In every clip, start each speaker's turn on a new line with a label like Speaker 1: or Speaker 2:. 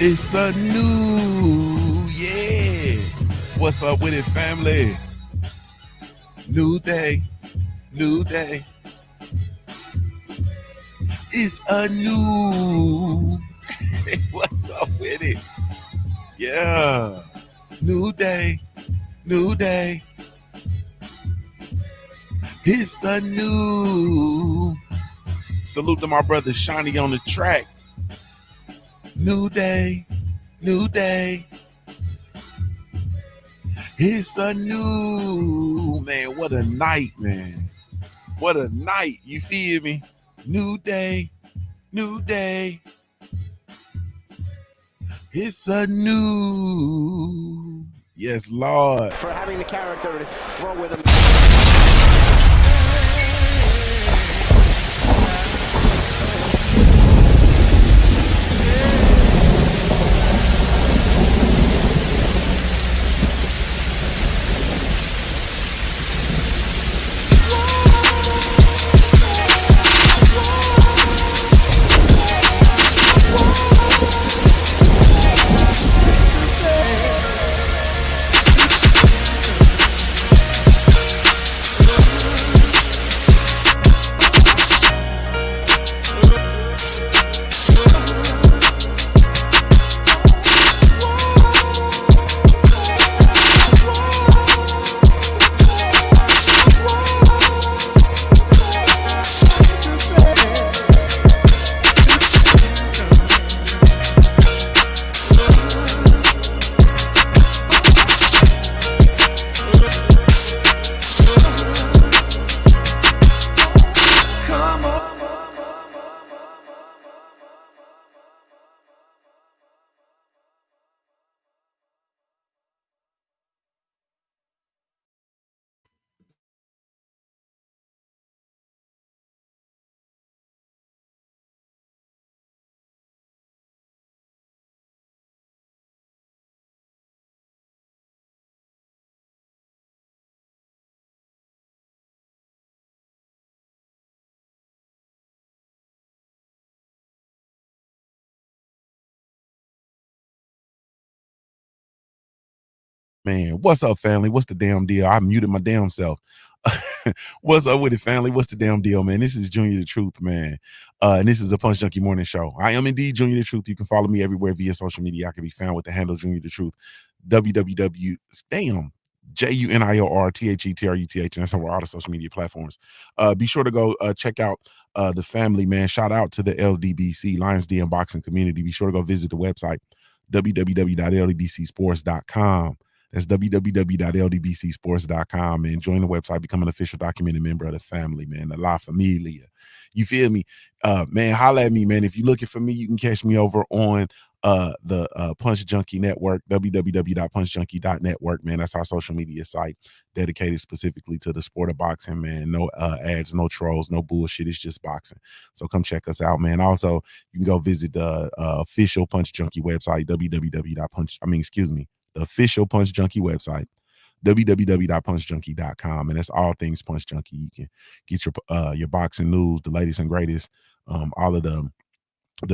Speaker 1: It's a new, yeah. What's up with it, family? New day, new day. It's a new. What's up with it? Yeah. New day, new day. It's a new. Salute to my brother Shiny on the track. New day, new day. It's a new, man. What a night, man. What a night. You feel me? New day, new day. It's a new. Yes, Lord.
Speaker 2: For having the character to throw with him.
Speaker 1: Man, what's up, family? What's the damn deal? I muted my damn self. What's up with it, family? What's the damn deal, man? This is Junior the Truth, man. And this is the Punch Junkie Morning Show. I am indeed Junior the Truth. You can follow me everywhere via social media. I can be found with the handle Junior the Truth. www. Damn. JUNIORTHETRUTH. And that's on all the social media platforms. Be sure to go check out the family, man. Shout out to the LDBC, Lions Den Boxing community. Be sure to go visit the website, www.ldbcsports.com. That's www.ldbcsports.com, man. Join the website, become an official documented member of the family, man. The La Familia. You feel me? Man, holla at me, man. If you're looking for me, you can catch me over on the Punch Junkie Network, www.punchjunkie.network, man. That's our social media site dedicated specifically to the sport of boxing, man. No ads, no trolls, no bullshit. It's just boxing. So come check us out, man. Also, you can go visit the official Punch Junkie website, the official Punch Junkie website, www.punchjunkie.com, and that's all things Punch Junkie. You can get your boxing news, the latest and greatest, all of the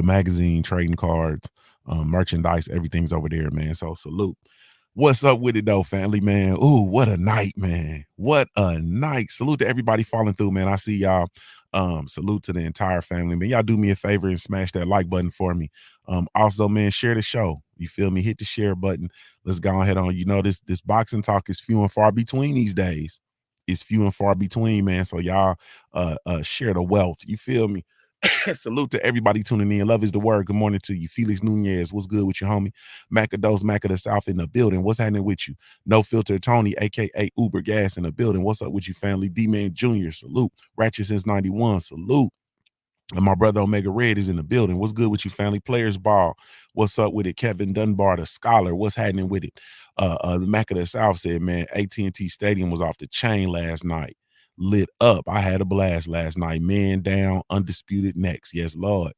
Speaker 1: magazine, trading cards, merchandise, everything's over there, man. So salute. What's up with it though, family, man? Ooh, what a night, man. What a night. Salute to everybody falling through, man. I see y'all. Salute to the entire family, man. Y'all do me a favor and smash that like button for me. Also, man, share the show. You feel me? Hit the share button. Let's go ahead on. You know, this boxing talk is few and far between these days. It's few and far between, man. So y'all share the wealth. You feel me? Salute to everybody tuning in. Love is the word. Good morning to you. Felix Nunez, what's good with you, homie? Macados, Mac of the South in the building. What's happening with you? No Filter Tony, aka Uber Gas in the building. What's up with you, family? D-Man Jr., salute. Ratchet since 91, salute. And my brother Omega Red is in the building. What's good with you, family? Players Ball. What's up with it? Kevin Dunbar, the scholar. What's happening with it? Mac of the South said, man, AT&T Stadium was off the chain last night. Lit up. I had a blast last night. Man down, undisputed next. Yes, Lord.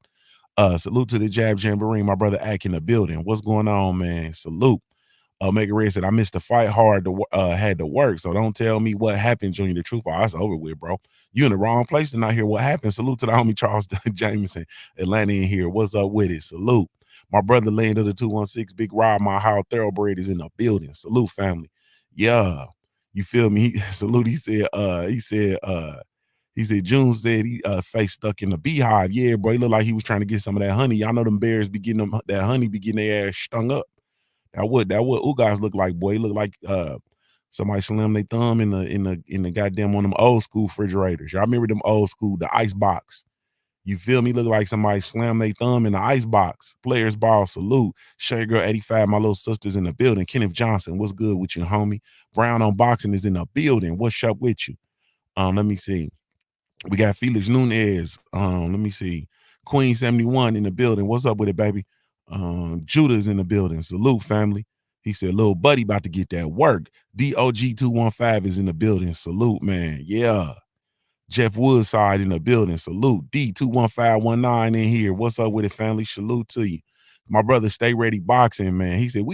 Speaker 1: Salute to the Jab Jamboree. My brother Ack in the building. What's going on, man? Salute. Omega Red said, I missed the fight hard, had to work. So don't tell me what happened, Junior. The truth, that's over with, bro. You in the wrong place to not hear what happened. Salute to the homie Charles Jameson, Atlanta in here. What's up with it? Salute. My brother Land of the 216, Big Rob, my how thoroughbred is in the building. Salute, family. Yeah. You feel me? Salute. He said, June said he face stuck in the beehive. Yeah, bro. He looked like he was trying to get some of that honey. Y'all know them bears be getting them that honey, be getting their ass stung up. That what Ugas look like, boy. He look like somebody slammed their thumb in the goddamn one of them old school refrigerators. Y'all remember them old school, the ice box. You feel me? Look like somebody slammed their thumb in the ice box. Players Ball, salute. Shay Girl 85, my little sister's in the building. Kenneth Johnson, what's good with you, homie? Brown on Boxing is in the building. What's up with you? Let me see. We got Felix Nunez. Let me see. Queen 71 in the building. What's up with it, baby? Judah's in the building. Salute, family. He said, little buddy about to get that work. DOG215 is in the building. Salute, man. Yeah. Jeff Woodside in the building. Salute. D21519 in here. What's up with it, family? Salute to you. My brother, Stay Ready Boxing, man. He said,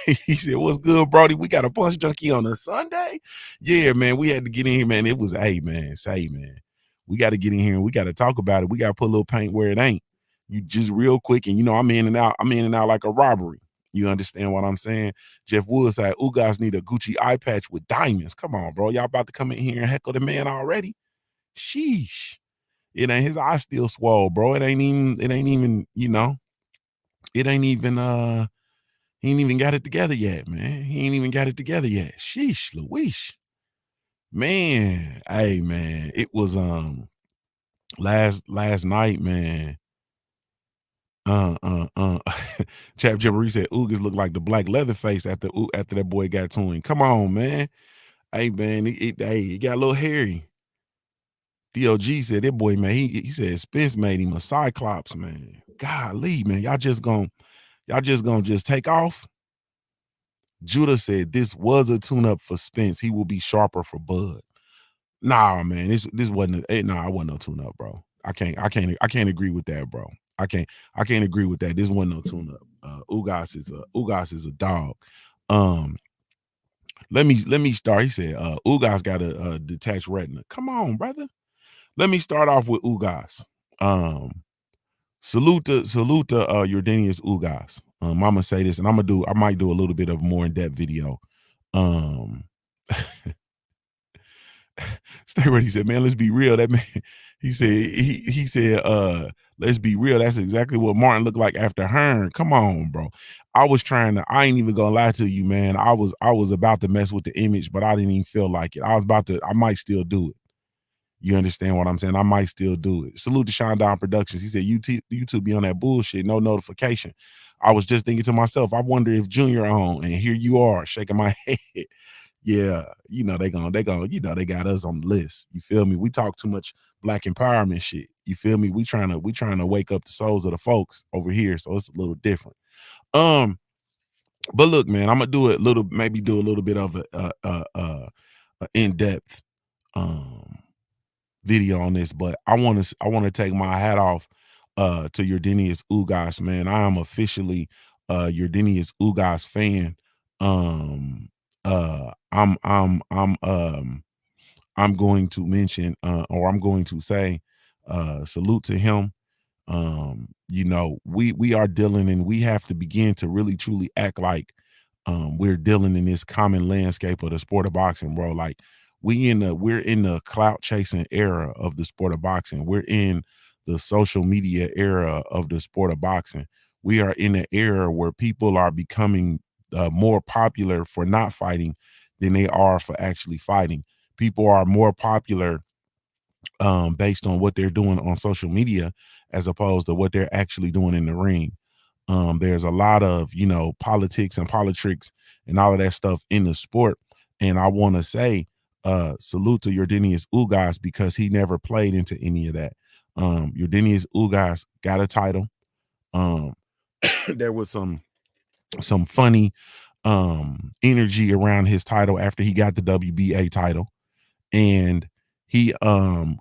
Speaker 1: he said, what's good, Brody? We got a Punch Junkie on a Sunday? Yeah, man. We had to get in here, man. It was, man. We got to get in here and we got to talk about it. We got to put a little paint where it ain't. You just real quick, and I'm in and out like a robbery. You understand what I'm saying? Jeff Wood said, Ugas need a Gucci eye patch with diamonds. Come on, bro. Y'all about to come in here and heckle the man already? Sheesh. It ain't, his eye still swole, bro. It ain't even, he ain't even got it together yet, man. He ain't even got it together yet. Sheesh, Louise. Man, hey, man. It was last night, man. Chap Jibbery said Ugas looked like the black Leatherface after that boy got to him. Come on, man. Hey, man, it got a little hairy. DOG said that boy, man, he said Spence made him a Cyclops, man. Golly, man, y'all just gonna just take off. Judah said this was a tune-up for Spence. He will be sharper for Bud. Nah, man, this wasn't it wasn't no tune-up, bro. I can't agree with that, bro. I can't agree with that. This wasn't no tune-up. Ugas is a dog. Let me start. He said Ugas got a detached retina. Come on, brother. Let me start off with Ugas. Salute to Jordanius Ugas. I'm gonna say this, and I might do a little bit of more in-depth video. Stay ready. He said, man, let's be real. That man, he said, let's be real. That's exactly what Martin looked like after Hearn. Come on, bro. I ain't even gonna lie to you, man. I was about to mess with the image, but I didn't even feel like it. I might still do it. You understand what I'm saying? I might still do it. Salute to Sean Don Productions. He said, YouTube be on that bullshit, no notification. I was just thinking to myself, I wonder if Junior on, and here you are shaking my head. Yeah, they got us on the list. You feel me? We talk too much black empowerment shit. You feel me? We trying to wake up the souls of the folks over here, so it's a little different. Um, but look, man, I'm gonna do it little, maybe do a little bit of a in-depth um video on this, but I want to take my hat off to your Ugas, man. I am officially your Ugas fan. Um I'm going to mention or I'm going to say salute to him. We are dealing, and we have to begin to really truly act like we're dealing in this common landscape of the sport of boxing, bro. Like we're in the clout chasing era of the sport of boxing. We're in the social media era of the sport of boxing. We are in an era where people are becoming more popular for not fighting than they are for actually fighting. People are more popular based on what they're doing on social media as opposed to what they're actually doing in the ring. There's a lot of, politics and politrics and all of that stuff in the sport. And I want to say, salute to Yordenius Ugas, because he never played into any of that. Yordenius Ugas got a title. Um, there was some funny energy around his title after he got the WBA title, and he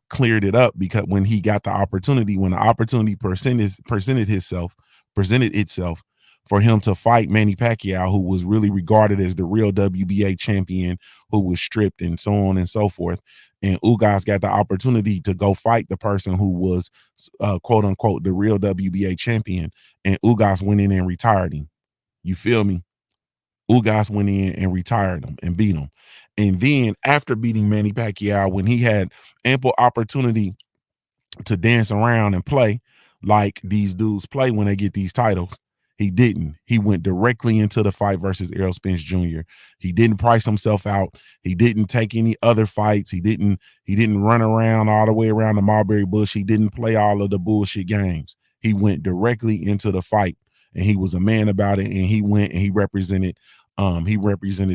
Speaker 1: cleared it up because when he got the opportunity, when the opportunity presented itself for him to fight Manny Pacquiao, who was really regarded as the real WBA champion, who was stripped and so on and so forth. And Ugas got the opportunity to go fight the person who was quote unquote the real WBA champion, and Ugas went in and retired him. You feel me? Ugas went in and retired him and beat him. And then after beating Manny Pacquiao, when he had ample opportunity to dance around and play like these dudes play when they get these titles, he didn't. He went directly into the fight versus Errol Spence Jr. He didn't price himself out. He didn't take any other fights. He didn't run around all the way around the Mulberry Bush. He didn't play all of the bullshit games. He went directly into the fight, and he was a man about it. And he went and he represented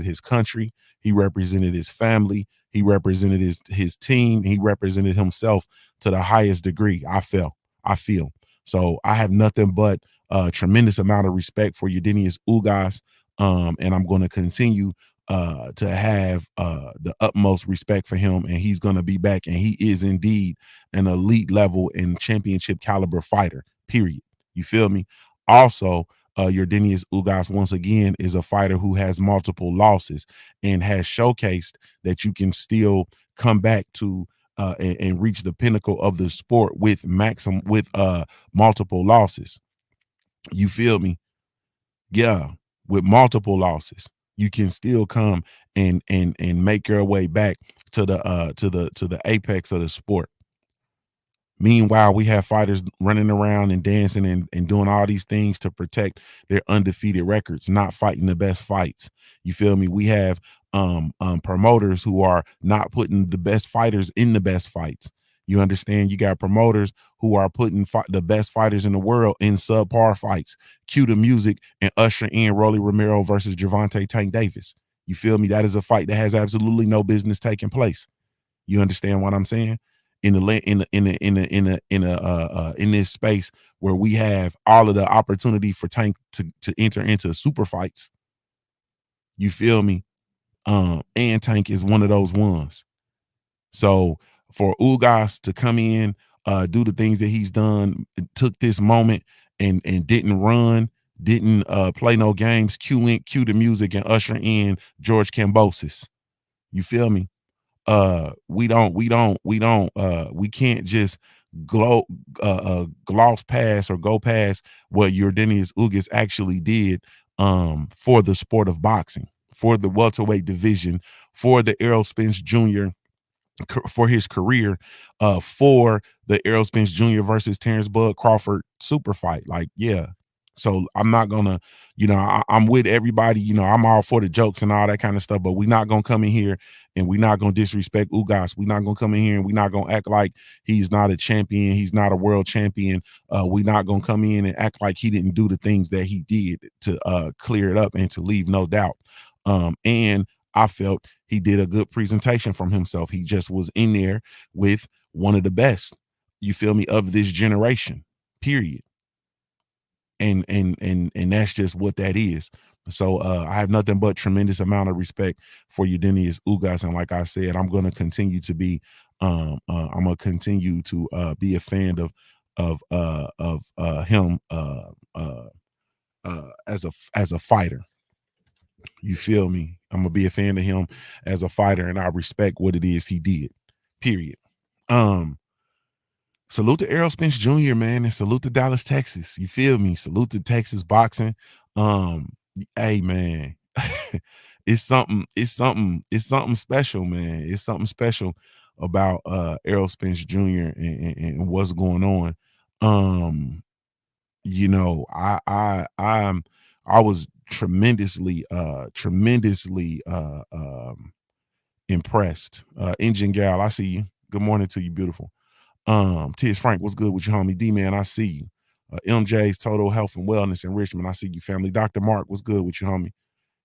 Speaker 1: his country. He represented his family. He represented his team. He represented himself to the highest degree. I feel. So I have nothing but a tremendous amount of respect for Yordenius Ugas. And I'm going to continue to have the utmost respect for him, and he's going to be back, and he is indeed an elite level and championship caliber fighter, period. You feel me? Also, Yordenius Ugas, once again, is a fighter who has multiple losses and has showcased that you can still come back to and reach the pinnacle of the sport with multiple losses. You feel me? Yeah, with multiple losses, you can still come and make your way back to the apex of the sport. Meanwhile, we have fighters running around and dancing and doing all these things to protect their undefeated records, not fighting the best fights. You feel me? We have promoters who are not putting the best fighters in the best fights. You understand? You got promoters who are putting the best fighters in the world in subpar fights. Cue the music and usher in Rolly Romero versus Gervonta Tank Davis. You feel me? That is a fight that has absolutely no business taking place. You understand what I'm saying? In this space where we have all of the opportunity for Tank to enter into super fights. You feel me? And Tank is one of those ones. So for Ugas to come in, do the things that he's done, took this moment and didn't run, didn't play no games, cue the music and usher in George Kambosos. You feel me? We can't just gloss past or go past what Yordenius Ugas actually did for the sport of boxing, for the welterweight division, for the Errol Spence Jr., for his career, for the Errol Spence Jr. versus Terrence Bud Crawford super fight. Like, yeah, So I'm not gonna, I'm with everybody. I'm all for the jokes and all that kind of stuff. But we're not gonna come in here and we're not gonna disrespect Ugas. We're not gonna come in here and we're not gonna act like he's not a champion. He's not a world champion. We're not gonna come in and act like he didn't do the things that he did to clear it up and to leave no doubt. And I felt he did a good presentation from himself. He just was in there with one of the best, you feel me, of this generation, period. And that's just what that is. So I have nothing but tremendous amount of respect for Udenius Ugas, and like I said, I'm going to continue to be I'm going to continue to be a fan of him as a fighter. You feel me? I'm gonna be a fan of him as a fighter, and I respect what it is he did. Period. Um, Salute to Errol Spence Jr., man, and salute to Dallas, Texas. You feel me? Salute to Texas boxing. Hey man, it's something special, man. It's something special about Errol Spence Jr. and what's going on. Um, I was tremendously impressed. Engine Gal, I see you. Good morning to you, beautiful. Tiz Frank, what's good with you, homie? D-Man, I see you. MJ's Total Health and Wellness in Richmond, I see you, family. Dr. Mark, what's good with you, homie?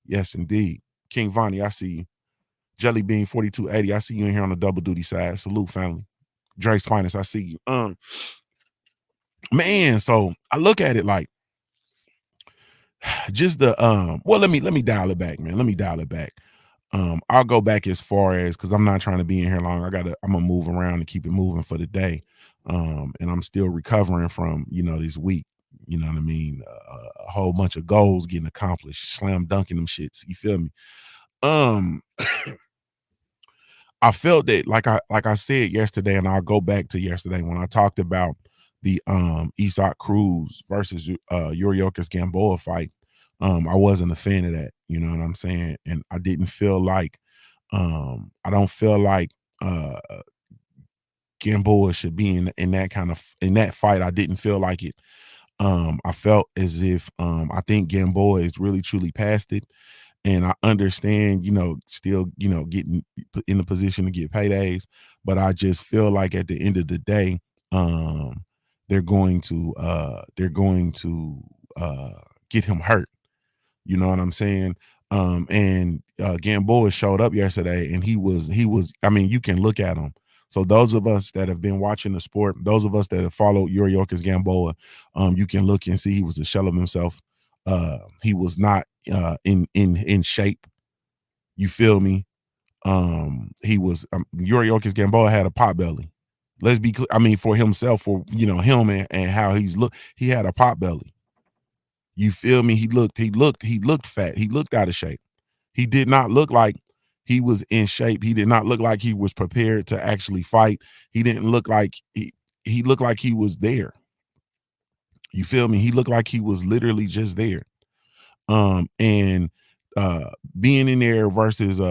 Speaker 1: Yes, indeed. King Vonnie, I see you. Jelly Bean 4280, I see you in here on the double duty side. Salute, family. Drake's Finest, I see you. Man, so I look at it like just the well, let me dial it back, man. Let me dial it back. I'll go back as far as, because I'm not trying to be in here long. I'm gonna move around and keep it moving for the day. And I'm still recovering from this week. You know what I mean? A whole bunch of goals getting accomplished, slam dunking them shits. You feel me? Um, I felt that, like I said yesterday, and I'll go back to yesterday when I talked about the Isak Cruz versus Yuriorkis Gamboa fight. I wasn't a fan of that, you know what I'm saying? And I didn't feel like I don't feel like Gamboa should be in that fight. I didn't feel like it. I felt as if I think Gamboa is really truly past it. And I understand, still, getting put in the position to get paydays, but I just feel like at the end of the day, they're going to get him hurt. You know what I'm saying? And Gamboa showed up yesterday, and he was. I mean, you can look at him. So those of us that have been watching the sport, those of us that have followed Yuriorkis Gamboa, you can look and see he was a shell of himself. He was not in shape. You feel me? He was Yuriorkis Gamboa had a pot belly. Let's be clear. I mean, for himself, for him and how he's look, he had a pot belly. You feel me? He looked fat. He looked out of shape. He did not look like he was in shape. He did not look like he was prepared to actually fight. He didn't look like he looked like he was there. You feel me? He looked like he was literally just there. And being in there versus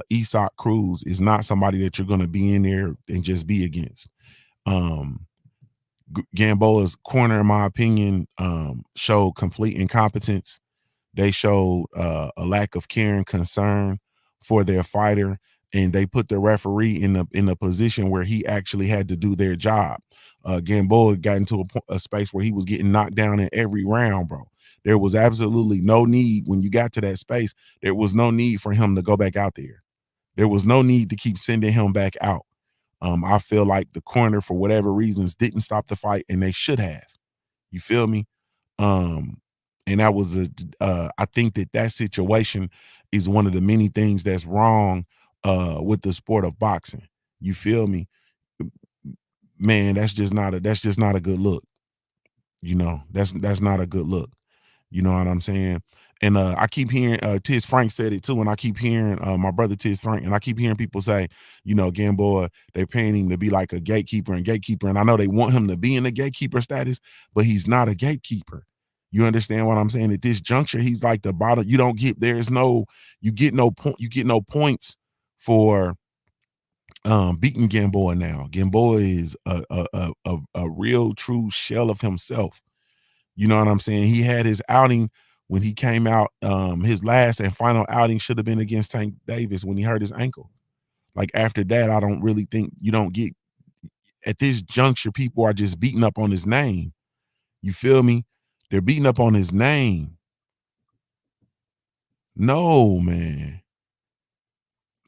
Speaker 1: Isak Cruz is not somebody that you're going to be in there and just be against. Gamboa's corner, in my opinion, showed complete incompetence. They showed a lack of care and concern for their fighter, and they put the referee in a position where he actually had to do their job. Gamboa got into a space where he was getting knocked down in every round, bro. There was absolutely no need when you got to that space. There was no need for him to go back out there. There was no need to keep sending him back out. I feel like the corner, for whatever reasons, didn't stop the fight, and they should have. You feel me? And that was I think that situation is one of the many things that's wrong with the sport of boxing. You feel me? Man, that's just not a good look. That's not a good look. You know what I'm saying? And I keep hearing Tiz Frank said it too, and I keep hearing my brother Tiz Frank, and I keep hearing people say, Gamboa, they're paying him to be like a gatekeeper, and I know they want him to be in the gatekeeper status, but he's not a gatekeeper. You understand what I'm saying? At this juncture, he's like the bottom. You get no points for beating Gamboa now. Gamboa is a real true shell of himself. You know what I'm saying? He had his outing when he came out. His last and final outing should have been against Tank Davis when he hurt his ankle. Like after that, I don't really think you don't get at this juncture. People are just beating up on his name. You feel me? They're beating up on his name. No, man.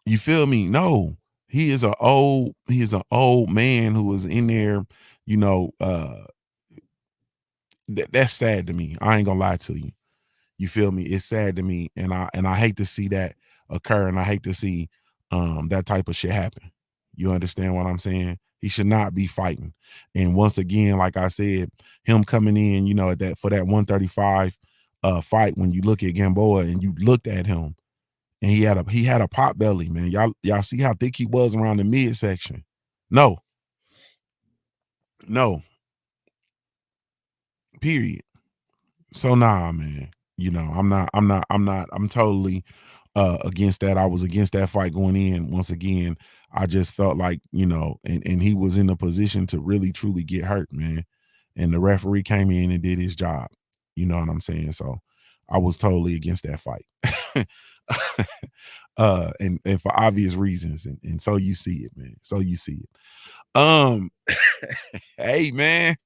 Speaker 1: You feel me? No. He is an old man who was in there, you know, that's sad to me. I ain't gonna lie to you. You feel me? It's sad to me, and I hate to see that occur, and I hate to see that type of shit happen. You understand what I'm saying? He should not be fighting. And once again, like I said, him coming in, you know, at that for that 135 fight, when you look at Gamboa and you looked at him and he had a pot belly, man. Y'all see how thick he was around the midsection. No, no, period. So nah, man. You know, I'm totally against that. I was against that fight going in. Once again, I just felt like, you know, and he was in a position to really truly get hurt, man. And the referee came in and did his job. You know what I'm saying? So I was totally against that fight. And for obvious reasons. And so you see it, man. So you see it. Hey man.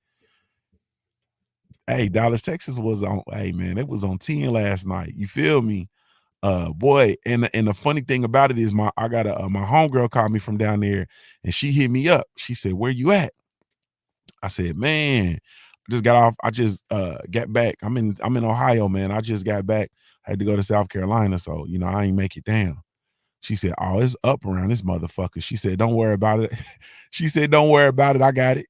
Speaker 1: Hey, Dallas, Texas was on. Hey, man, it was on 10 last night. You feel me? Boy, and the funny thing about it is I got my homegirl called me from down there, and she hit me up. She said, "Where you at?" I said, "Man, I just got off. I just got back. I'm in Ohio, man. I just got back. I had to go to South Carolina, so you know I ain't make it down." She said, "Oh, it's up around this motherfucker." She said, "Don't worry about it." She said, "Don't worry about it. I got it."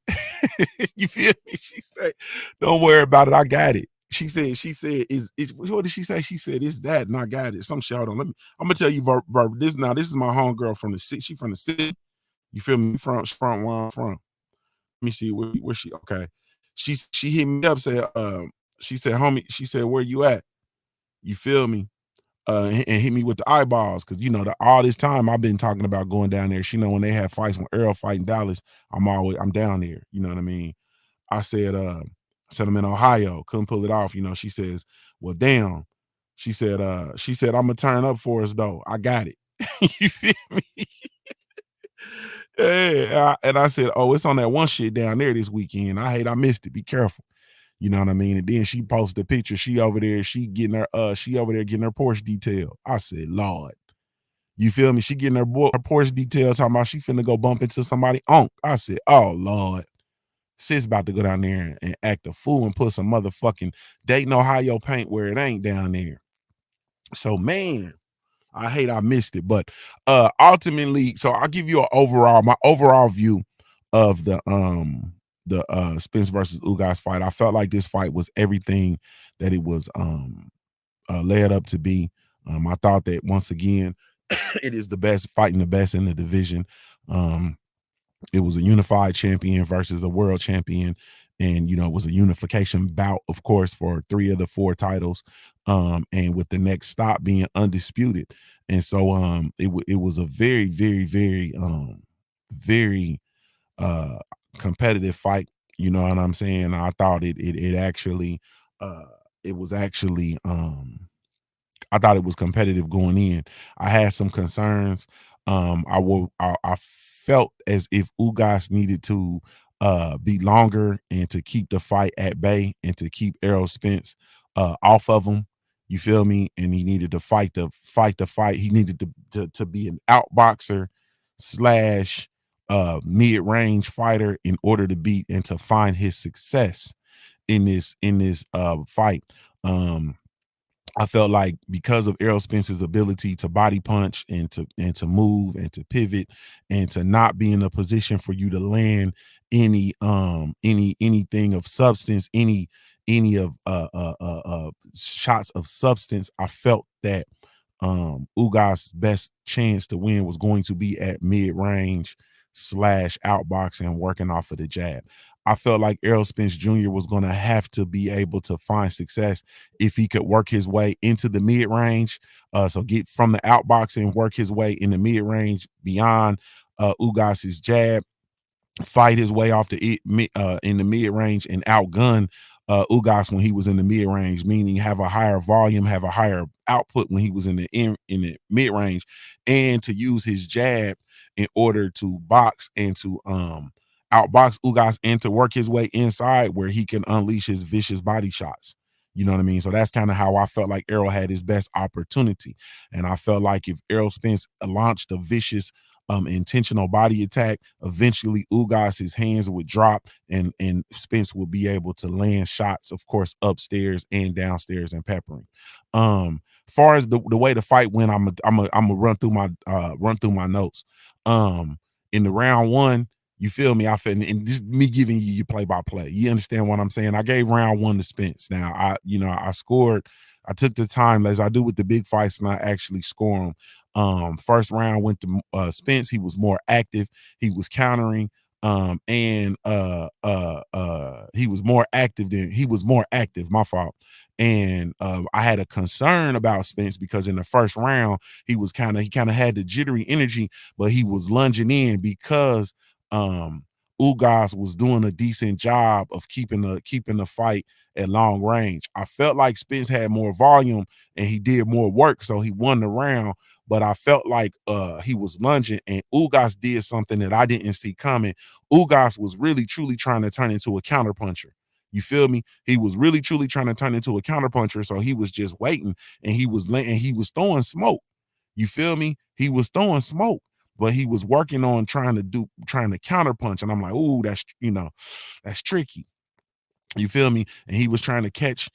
Speaker 1: You feel me? She said, "Don't worry about it. I got it." She said, is what did she say? She said, "It's that, and I got it." Some shout on. I'm gonna tell you, this now. This is my homegirl from the city. She from the city. You feel me? From where I'm from. Let me see where she. Okay, she hit me up. Said, she said, "Homie," she said, "Where you at?" You feel me? And hit me with the eyeballs because you know all this time I've been talking about going down there. She know when they have fights when Earl fighting Dallas, I'm down there. You know what I mean? I said I'm in Ohio, couldn't pull it off. You know, she says, "Well, damn." She said, "I'm gonna turn up for us though. I got it." You feel me? Yeah. And I said, "Oh, it's on that one shit down there this weekend. I missed it. Be careful." You know what I mean? And then she posted a picture. She over there getting her Porsche detail. I said, Lord. You feel me? She getting her Porsche detail, talking about she finna go bump into somebody. I said, oh Lord. Sis about to go down there and act a fool and put some motherfucking Dayton, Ohio paint where it ain't down there. So man, I hate I missed it. But ultimately, so I'll give you my overall view of the Spence versus Ugas fight. I felt like this fight was everything that it was led up to be. I thought that once again, it is the best fighting the best in the division. It was a unified champion versus a world champion, and you know it was a unification bout, of course, for 3 of the 4 titles, and with the next stop being undisputed. And so it was a very very very very uh competitive fight. You know what I'm saying? I thought it actually uh it was actually I thought it was competitive going in. I had some concerns. I felt as if Ugas needed to be longer and to keep the fight at bay and to keep Errol Spence off of him. You feel me? And he needed to fight the fight. He needed to be an outboxer slash mid-range fighter in order to beat and to find his success in this fight. I felt like because of Errol Spence's ability to body punch and to move and to pivot and to not be in a position for you to land anything of substance, any of shots of substance, I felt that Ugas' best chance to win was going to be at mid-range slash outboxing, working off of the jab. I felt like Errol Spence Jr. was going to have to be able to find success if he could work his way into the mid-range. So get from the outboxing, work his way in the mid-range beyond Ugas's jab, fight his way off in the mid-range and outgun Ugas when he was in the mid range, meaning have a higher volume, have a higher output when he was in the mid range, and to use his jab in order to box and to outbox Ugas and to work his way inside where he can unleash his vicious body shots. You know what I mean? So that's kind of how I felt like Errol had his best opportunity. And I felt like if Errol Spence launched a vicious intentional body attack, eventually Ugas's hands would drop and Spence would be able to land shots, of course, upstairs and downstairs and peppering. As far as the way the fight went, I'm a run through my notes. In the round one, you feel me? I feel, and this me giving you your play by play. You understand what I'm saying? I gave round one to Spence. Now I scored. I took the time as I do with the big fights, and I actually score them. First round went to Spence. He was more active. He was countering. And he was more active. My fault. And I had a concern about Spence because in the first round he kind of had the jittery energy, but he was lunging in because Ugas was doing a decent job of keeping the fight at long range. I felt like Spence had more volume and he did more work, so he won the round. But I felt like he was lunging, and Ugas did something that I didn't see coming. Ugas was really truly trying to turn into a counterpuncher. You feel me? He was really truly trying to turn into a counterpuncher, so he was just waiting, and he was throwing smoke. You feel me? He was throwing smoke, but he was working on trying to counterpunch, and I'm like, ooh, that's tricky. You feel me? And he was trying to catch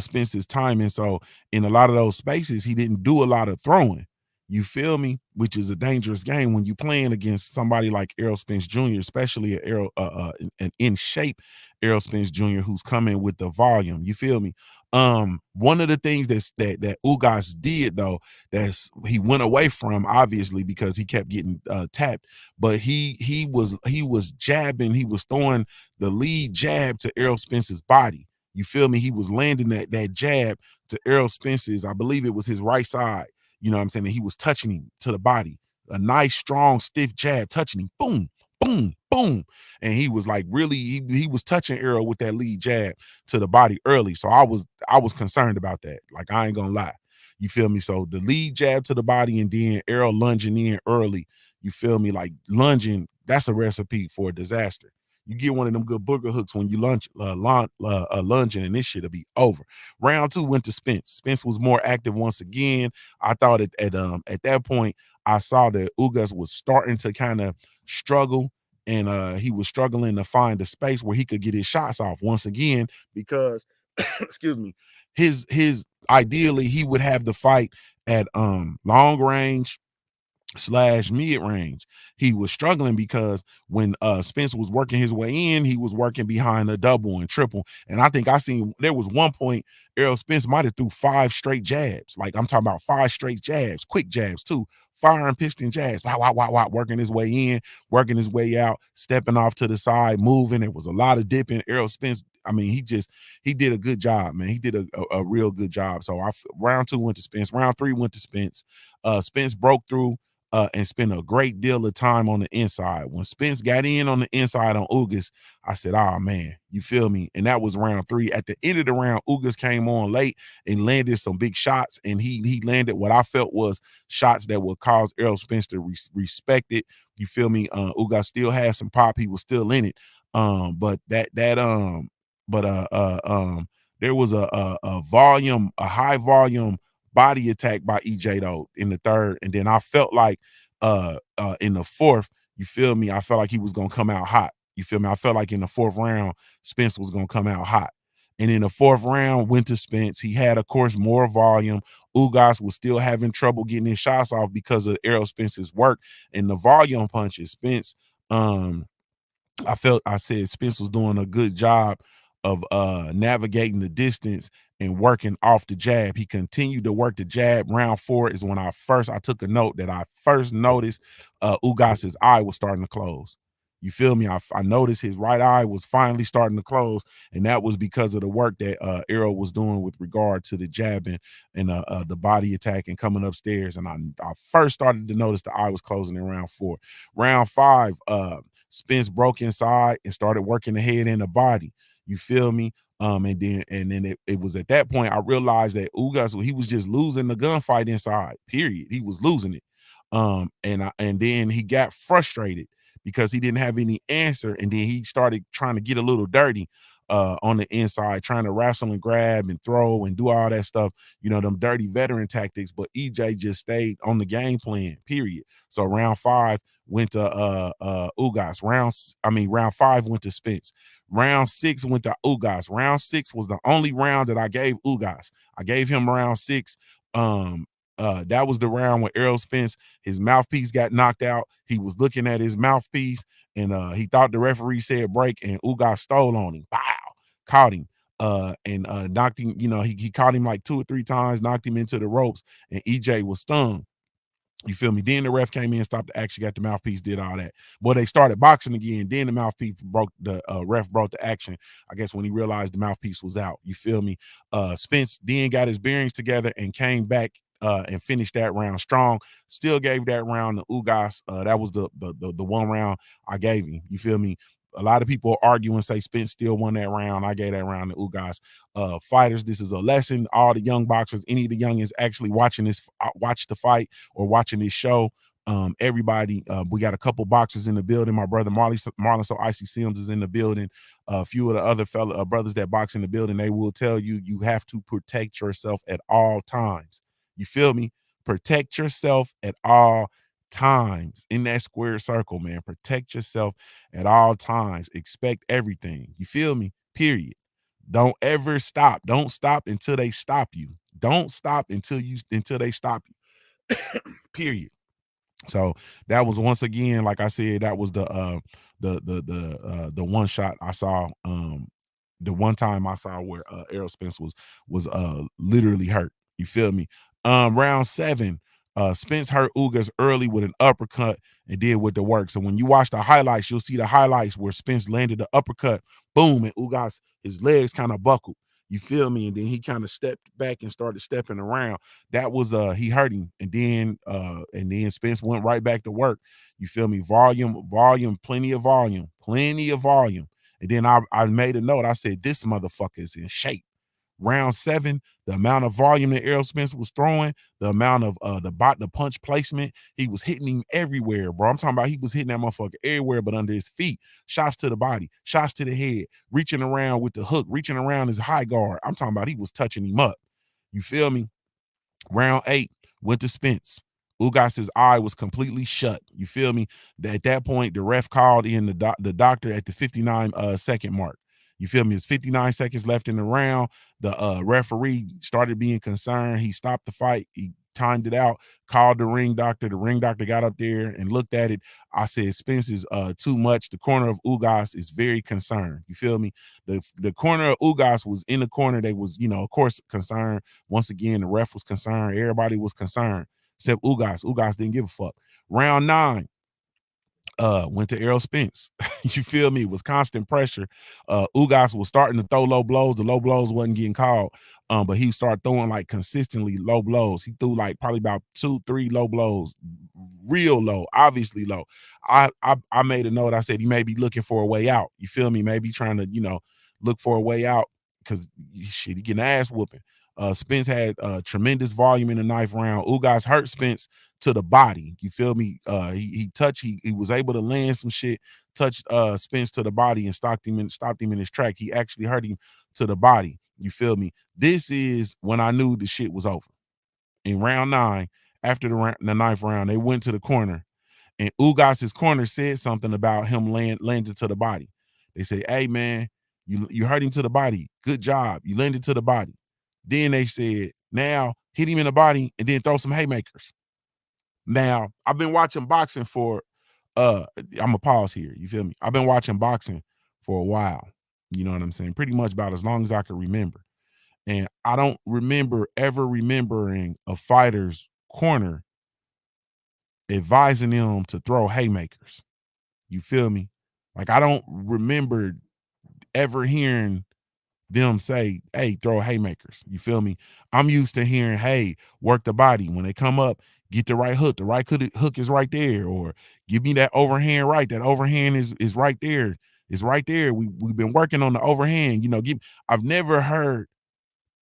Speaker 1: Spence's timing. So in a lot of those spaces, he didn't do a lot of throwing. You feel me? Which is a dangerous game when you playing against somebody like Errol Spence Jr., especially an in shape Errol Spence Jr. who's coming with the volume. You feel me? One of the things that Ugas did though, he went away from obviously because he kept getting tapped, but he was jabbing, he was throwing the lead jab to Errol Spence's body. You feel me? He was landing that jab to Errol Spence's, I believe it was his right side. You know what I'm saying? And he was touching him to the body. A nice, strong, stiff jab touching him. Boom, boom, boom. And he was like really, he was touching Errol with that lead jab to the body early. So I was concerned about that. Like, I ain't gonna lie. You feel me? So the lead jab to the body and then Errol lunging in early. You feel me? Like lunging, that's a recipe for a disaster. You get one of them good booger hooks when you lunging, and this shit'll be over. Round two went to Spence. Spence was more active once again. I thought at that point, I saw that Ugas was starting to kind of struggle, and he was struggling to find a space where he could get his shots off once again because, excuse me, his ideally he would have the fight at long range slash mid range. He was struggling because when Spence was working his way in, he was working behind a double and triple. And I think I seen there was one point Errol Spence might have threw 5 straight jabs. Like, I'm talking about 5 straight jabs, quick jabs too. Fire and piston jabs, wow, working his way in, working his way out, stepping off to the side, moving. There was a lot of dipping. Errol Spence, I mean, he did a good job, man. He did a real good job. So round two went to Spence. Round three went to Spence. Spence broke through and spent a great deal of time on the inside. When Spence got in on the inside on Ugas, I said, oh man, you feel me? And that was round three. At the end of the round, Ugas came on late and landed some big shots, and he landed what I felt was shots that would cause Errol Spence to respect it. You feel me? Ugas still had some pop. He was still in it. But there was a high volume body attack by EJ though in the third, and then I felt like in the fourth, you feel me? I felt like he was gonna come out hot. You feel me? I felt like in the fourth round, Spence was gonna come out hot. And in the fourth round, went to Spence. He had, of course, more volume. Ugas was still having trouble getting his shots off because of Errol Spence's work and the volume punches. Spence, I said Spence was doing a good job of navigating the distance and working off the jab. He continued to work the jab. Round four is when I took a note that I first noticed Ugas's eye was starting to close. You feel me? I noticed his right eye was finally starting to close, and that was because of the work that Errol was doing with regard to the jabbing and the body attack and coming upstairs. And I first started to notice the eye was closing in round four. Round five, Spence broke inside and started working the head and the body. You feel me? And then it was at that point I realized that Ugas, he was just losing the gunfight inside. Period. He was losing it. And then he got frustrated because he didn't have any answer, and then he started trying to get a little dirty on the inside, trying to wrestle and grab and throw and do all that stuff, them dirty veteran tactics. But EJ just stayed on the game plan, period. So round 5 went to Ugas. Round 5 went to Spence. Round 6 went to Ugas. Round 6 was the only round that I gave Ugas. I gave him round 6. That was the round when Errol Spence, his mouthpiece got knocked out. He was looking at his mouthpiece, and he thought the referee said break, and Ugas stole on him. Wow, caught him. And knocked him, he caught him like 2 or 3 times, knocked him into the ropes, and EJ was stunned. You feel me? Then the ref came in, stopped the action, got the mouthpiece, did all that. But they started boxing again. Then the mouthpiece broke the ref brought the action. I guess when he realized the mouthpiece was out. You feel me? Spence then got his bearings together and came back and finished that round strong. Still gave that round to Ugas. That was the one round I gave him. You feel me? A lot of people argue and say Spence still won that round. I gave that round to Ugas. Fighters, this is a lesson. All the young boxers, any of the youngins actually watching this, watch the fight or watching this show. Everybody, we got a couple boxers in the building. My brother Marlon So Icy Sims is in the building. A few of the other brothers that box in the building, they will tell you you have to protect yourself at all times. You feel me? Protect yourself at all times in that square circle, man. Protect yourself at all times. Expect everything. You feel me? Period. Don't ever stop. Don't stop until they stop you. Don't stop until they stop you. Period. So that was, once again, like I said, that was the one shot I saw. The one time I saw where Errol Spence was literally hurt. You feel me? Round 7, Spence hurt Ugas early with an uppercut and did with the work. So when you watch the highlights, you'll see the highlights where Spence landed the uppercut, boom, and Ugas, his legs kind of buckled. You feel me? And then he kind of stepped back and started stepping around. That was he hurt him, and then Spence went right back to work. You feel me? Volume, plenty of volume. And then I made a note. I said, this motherfucker is in shape. Round 7, the amount of volume that Errol Spence was throwing, the amount of the punch placement, he was hitting him everywhere, bro. I'm talking about he was hitting that motherfucker everywhere, but under his feet. Shots to the body, shots to the head, reaching around with the hook, reaching around his high guard. I'm talking about he was touching him up. You feel me? Round 8 went to Spence. Ugas's eye was completely shut. You feel me? At that point, the ref called in the doctor at the 59 second mark. You feel me? It's 59 seconds left in the round. The referee started being concerned. He stopped the fight. He timed it out, called the ring doctor. The ring doctor got up there and looked at it. I said, Spence is too much. The corner of Ugas is very concerned. You feel me? The corner of Ugas was in the corner. They was, of course, concerned. Once again, the ref was concerned. Everybody was concerned except Ugas. Ugas didn't give a fuck. Round 9, went to Errol Spence. You feel me? It was constant pressure. Ugas was starting to throw low blows. The low blows wasn't getting called, but he started throwing like consistently low blows. He threw like probably about 2-3 low blows, real low, obviously low. I made a note. I said he may be looking for a way out. You feel me? Maybe trying to look for a way out because shit, he getting ass whooping. Spence had tremendous volume in the 9th round. Ugas hurt Spence to the body. You feel me? He was able to land some shit, touched Spence to the body and stopped him in his track. He actually hurt him to the body. You feel me? This is when I knew the shit was over. In round 9, after the 9th round, they went to the corner, and Ugas's corner said something about him landing to the body. They say, "Hey man, you hurt him to the body. Good job. You landed to the body." Then they said, "Now hit him in the body and then throw some haymakers." Now, I've been watching boxing for I'm gonna pause here. You feel me? I've been watching boxing for a while. You know what I'm saying? Pretty much about as long as I can remember. And I don't remember ever remembering a fighter's corner advising them to throw haymakers. You feel me? Like I don't remember ever hearing them say, "Hey, throw haymakers." You feel me? I'm used to hearing, "Hey, work the body. When they come up, get the right hook. The right hook is right there." Or give me that overhand right. That overhand is right there. It's right there. We've been working on the overhand. I've never heard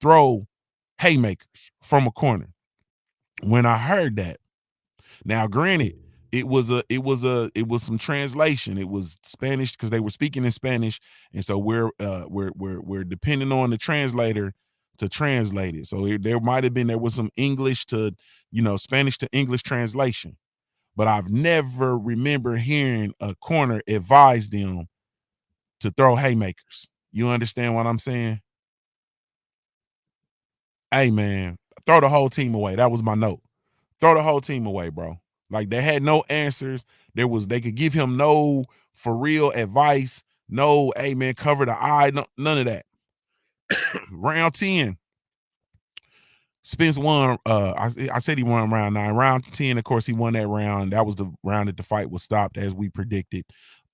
Speaker 1: throw haymakers from a corner. When I heard that, now granted, it was some translation. It was Spanish because they were speaking in Spanish, and so we're depending on the translator to translate it. So there was some English to Spanish to English translation, but I've never remember hearing a corner advise them to throw haymakers. You understand what I'm saying? Hey man, throw the whole team away. That was my note. Throw the whole team away, bro. Like they had no answers. They could give him no for real advice. No, hey man, cover the eye. No, none of that. Round 10. Spence won. I said he won round 9. Round 10, of course, he won that round. That was the round that the fight was stopped, as we predicted.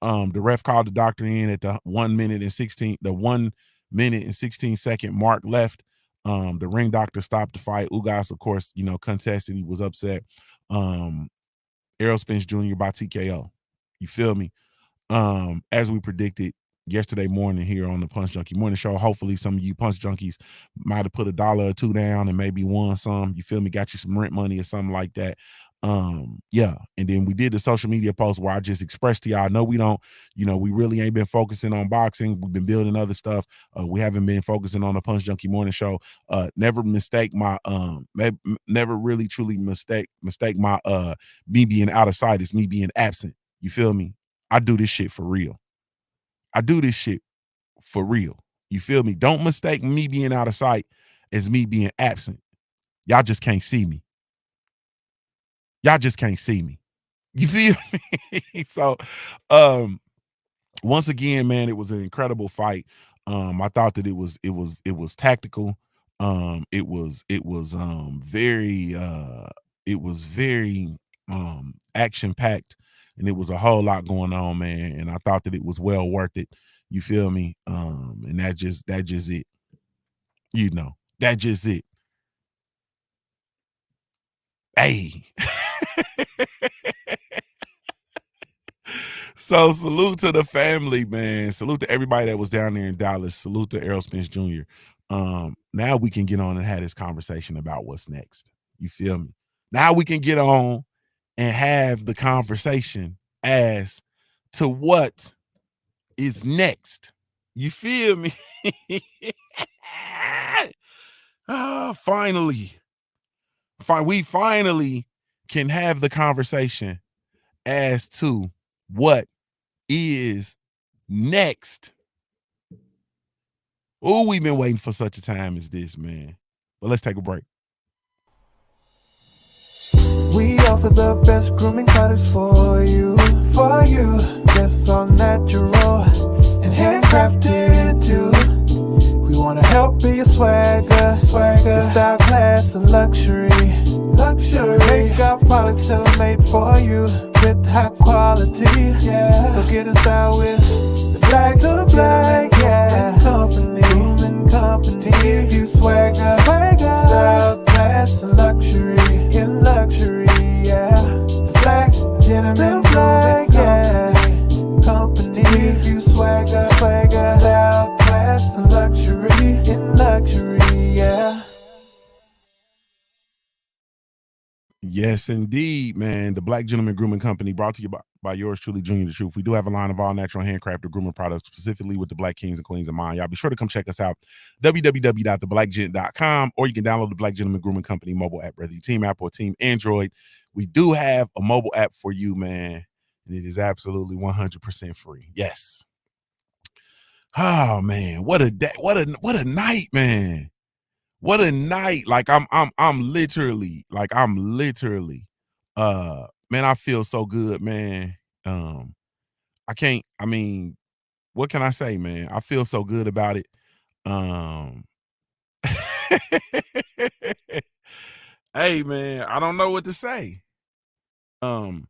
Speaker 1: The ref called the doctor in at the 1 minute and 16-second mark left. The ring doctor stopped the fight. Ugas, of course, contested. He was upset. Errol Spence Jr. by TKO. You feel me? As we predicted yesterday morning here on the Punch Junkie Morning Show. Hopefully some of you Punch Junkies might have put $1 or $2 down and maybe won some. You feel me? Got you some rent money or something like that. Yeah. And then we did the social media post where I just expressed to y'all, no, we don't, we really ain't been focusing on boxing. We've been building other stuff. We haven't been focusing on the Punch Junkie Morning Show. Never mistake my never really truly mistake my me being out of sight is me being absent. You feel me? I do this shit for real. I do this shit for real. You feel me? Don't mistake me being out of sight as me being absent. Y'all just can't see me. Y'all just can't see me. You feel me? So, once again, man, it was an incredible fight. I thought that it was tactical. It was very action packed, and it was a whole lot going on, man. And I thought that it was well worth it. You feel me? And that just it. That just it. Hey. So salute to the family, man. Salute to everybody that was down there in Dallas. Salute to Errol Spence Jr. Now we can get on and have this conversation about what's next. You feel me? Now we can get on and have the conversation as to what is next. You feel me? Finally. We finally can have the conversation as to what is next. Oh, we've been waiting for such a time as this, man. But let's take a break.
Speaker 3: We offer the best grooming products for you. Yes, all natural and handcrafted too. We wanna help be your swagger, your style, class, and luxury. We make our products tailor-made for you with high quality. Yeah, so get in style with the black, yeah. Grooming company, to give you swagger, style, class, and luxury. In luxury, yeah. The black gentleman, yeah. Company, to give you swagger, style, class, and luxury. In luxury, yeah.
Speaker 1: Yes, indeed, man. The Black Gentleman Grooming Company, brought to you by yours truly, Junior the Truth. We do have a line of all natural handcrafted grooming products, specifically with the Black Kings and Queens in mind. Y'all be sure to come check us out, www.theblackgent.com, or you can download the Black Gentleman Grooming Company mobile app, whether you Team App or Team Android. We do have a mobile app for you, man, and it is absolutely 100% free. Yes. Oh man, what a day! What a night, man! What a night. I'm literally, man, I feel so good, man. What can I say, man? I feel so good about it. Hey man, I don't know what to say. Boxing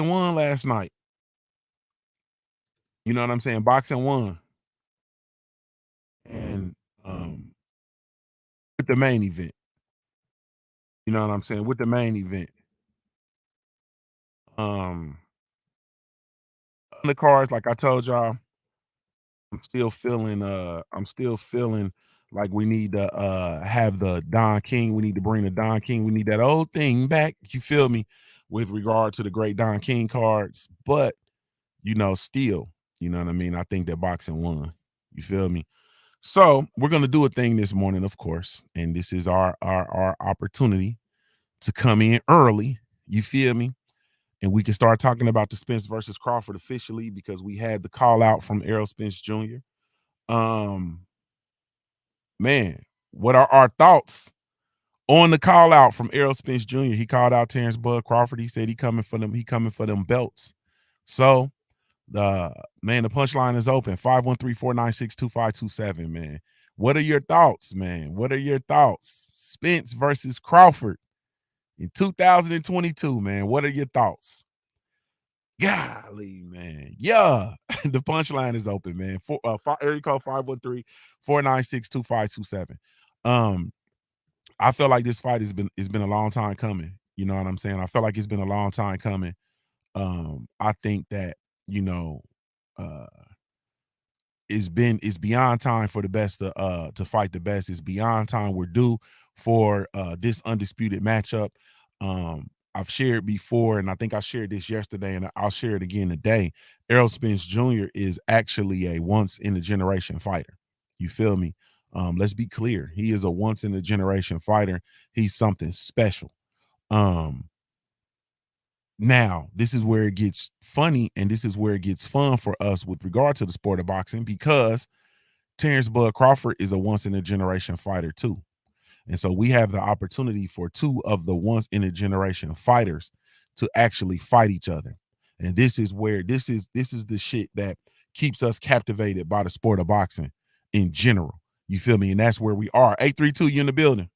Speaker 1: won last night. You know what I'm saying? Boxing won. And with the main event. You know what I'm saying? With the main event. the cards, like I told y'all, I'm still feeling like we need to have the Don King. We need to bring the Don King. We need that old thing back. You feel me? With regard to the great Don King cards. But still, you know what I mean? I think that boxing won. You feel me? So we're gonna do a thing this morning, of course, and this is our opportunity to come in early. You feel me? And we can start talking about the Spence versus Crawford officially because we had the call out from Errol Spence Jr. Um, man, what are our thoughts on the call out from Errol Spence Jr.? He called out Terrence Bud Crawford. He said he coming for them. He coming for them belts. So the punchline is open. 513-496-2527, man. What are your thoughts, man? What are your thoughts? Spence versus Crawford in 2022, man. What are your thoughts? Golly, man. Yeah. The punchline is open, man. Area code 513-496-2527. I feel like this fight has been a long time coming. You know what I'm saying? I feel like it's been a long time coming. I think that, uh it's beyond time for the best to fight the best. It's beyond time. We're due for this undisputed matchup. I've shared before, and I think I shared this yesterday, and I'll share it again today. Errol Spence Jr. is actually a once in a generation fighter. You feel me? Let's be clear. He is a once in a generation fighter. He's something special. Now, this is where it gets funny, and this is where it gets fun for us with regard to the sport of boxing, because Terrence Bud Crawford is a once in a generation fighter too. And so we have the opportunity for two of the once in a generation fighters to actually fight each other. And this is where this is the shit that keeps us captivated by the sport of boxing in general. You feel me? And that's where we are. 832, you in the building.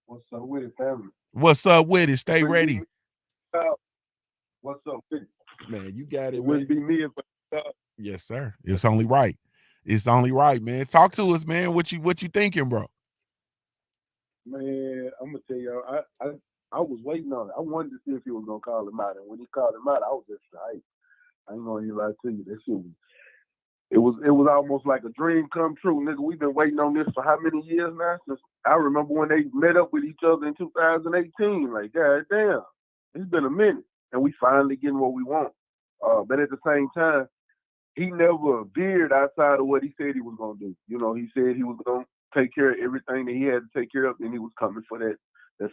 Speaker 4: What's up with it, family?
Speaker 1: What's up with it? Stay ready.
Speaker 4: What's up with it?
Speaker 1: Man, you got it.
Speaker 4: It wouldn't be me if
Speaker 1: Yes, sir. It's only right. It's only right, man. Talk to us, man. What you thinking, bro?
Speaker 4: Man, I'm gonna tell y'all, I was waiting on it. I wanted to see if he was gonna call him out, and when he called him out, I was just hyped. I ain't gonna even lie to you. That shit was almost like a dream come true, nigga. We've been waiting on this for how many years now? Since I remember when they met up with each other in 2018. Like, god damn, it's been a minute, and we finally getting what we want. But at the same time, he never veered outside of what he said he was gonna do. You know, he said he was gonna take care of everything that he had to take care of, and he was coming for that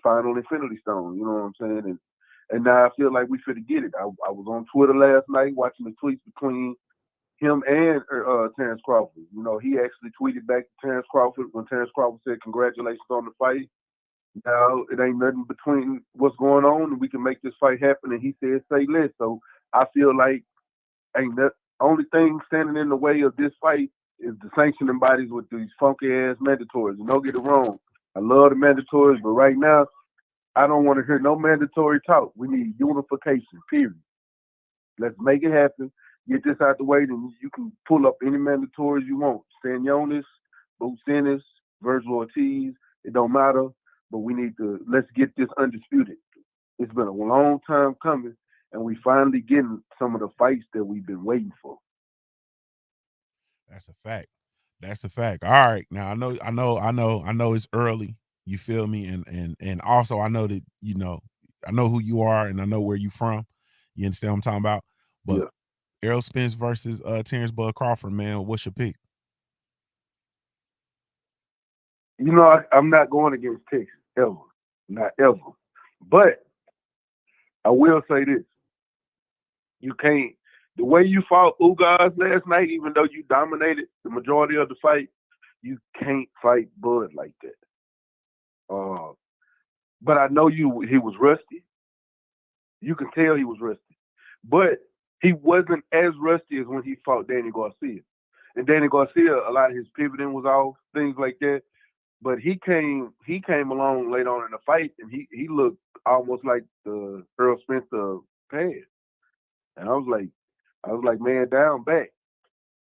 Speaker 4: final Infinity Stone. You know what I'm saying? And now I feel like we finna get it. I was on Twitter last night watching the tweets between him and Terrence Crawford. You know, he actually tweeted back to Terrence Crawford when Terrence Crawford said, "Congratulations on the fight. Now it ain't nothing between what's going on, and we can make this fight happen." And he said, "Say less." So I feel like ain't that only thing standing in the way of this fight is the sanctioning bodies with these funky ass mandatories. And don't get it wrong, I love the mandatories, but right now I don't want to hear no mandatory talk. We need unification, period. Let's make it happen. Get this out the way, then you can pull up any mandatories you want. Stanionis, Bucenis, Virgil Ortiz, it don't matter, but let's get this undisputed. It's been a long time coming, and we finally getting some of the fights that we've been waiting for.
Speaker 1: That's a fact. That's a fact. All right. Now I know it's early. You feel me? And also I know that, I know who you are and I know where you from. You understand what I'm talking about? But
Speaker 4: Yeah.
Speaker 1: Errol Spence versus Terrence Bud Crawford, man. What's your pick?
Speaker 4: You know, I'm not going against Texas, ever. Not ever. But I will say this. You can't, the way you fought Ugas last night, even though you dominated the majority of the fight, you can't fight Bud like that. But I know he was rusty. You can tell he was rusty. But he wasn't as rusty as when he fought Danny Garcia. And Danny Garcia, a lot of his pivoting was off, things like that. But he came along late on in the fight, and he looked almost like the Earl Spencer pad. And I was like, man, down back.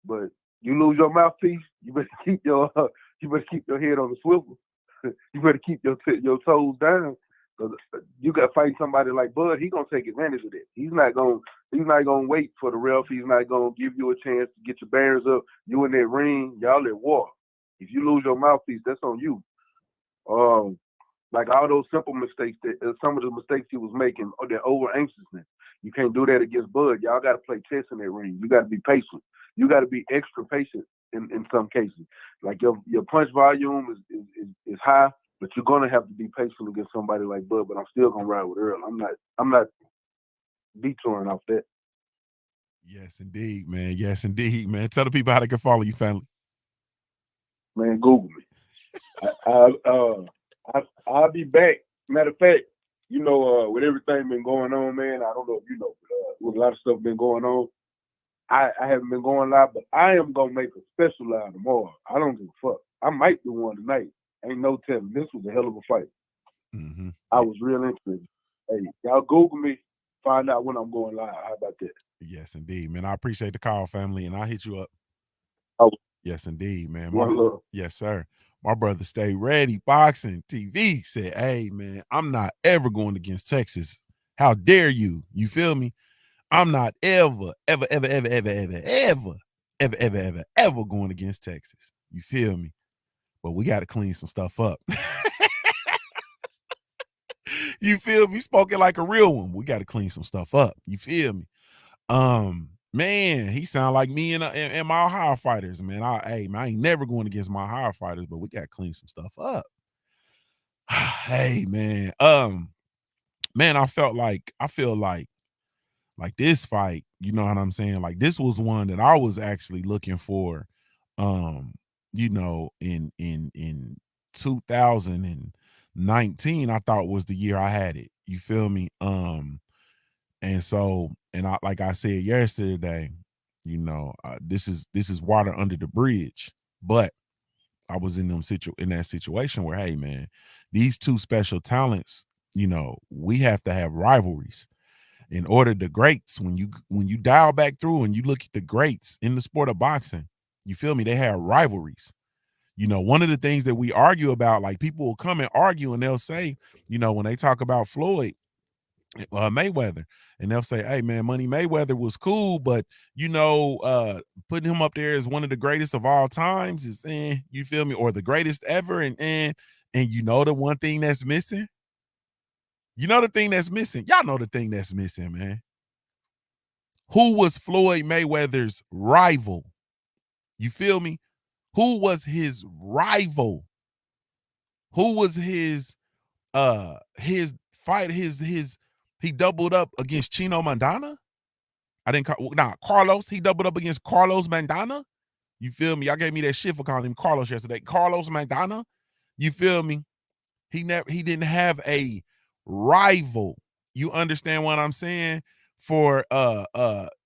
Speaker 4: But you lose your mouthpiece, you better keep your head on the swivel. You better keep your toes down, You got to fight somebody like Bud. He gonna take advantage of that. He's not gonna wait for the ref. He's not gonna give you a chance to get your bearings up. You in that ring, y'all at war. If you lose your mouthpiece, that's on you. Like all those simple mistakes that some of the mistakes he was making, or that over anxiousness. You can't do that against Bud. Y'all got to play chess in that ring. You got to be patient. You got to be extra patient in some cases. Like your punch volume is high, but you're gonna have to be patient against somebody like Bud. But I'm still gonna ride with Earl. I'm not detouring off that.
Speaker 1: Yes, indeed, man. Yes, indeed, man. Tell the people how they can follow you, family.
Speaker 4: Man, Google me. I'll be back. Matter of fact, with everything been going on, man, I don't know if you know, but with a lot of stuff been going on, I haven't been going live, but I am going to make a special live tomorrow. I don't give a fuck. I might do one tonight. Ain't no telling. This was a hell of a fight.
Speaker 1: Mm-hmm.
Speaker 4: I was real interested. Hey, y'all Google me, find out when I'm going live. How about that?
Speaker 1: Yes, indeed, man. I appreciate the call, family, and I'll hit you up.
Speaker 4: Oh.
Speaker 1: Yes, indeed, man. Yes, sir. My brother Stay Ready Boxing TV said, hey, man, I'm not ever going against Texas. How dare you? You feel me? I'm not ever going against Texas. You feel me? But we got to clean some stuff up. You feel me? Spoken like a real one. We got to clean some stuff up. You feel me? Man, he sound like me and my Ohio fighters, man. I ain't never going against my Ohio fighters, but we got to clean some stuff up. Hey, man. Man, I feel like this fight, you know what I'm saying? Like this was one that I was actually looking for, in 2019, I thought was the year I had it. You feel me? Like I said yesterday, this is water under the bridge, but I was in that situation where, hey man, these two special talents, we have to have rivalries. In order, the greats, when you dial back through and you look at the greats in the sport of boxing, you feel me? They have rivalries. One of the things that we argue about, like people will come and argue and they'll say, when they talk about Floyd, Mayweather, and they'll say, hey man, Money Mayweather was cool, but putting him up there as one of the greatest of all times is you feel me, or the greatest ever, and the one thing that's missing, the thing that's missing, y'all know the thing that's missing, man. Who was Floyd Mayweather's rival? You feel me? Who was his rival? Who was his fight, he doubled up against Chino Mandana? Carlos. He doubled up against Carlos Mandana. You feel me? Y'all gave me that shit for calling him Carlos yesterday. Carlos Mandana. You feel me? He didn't have a rival. You understand what I'm saying? For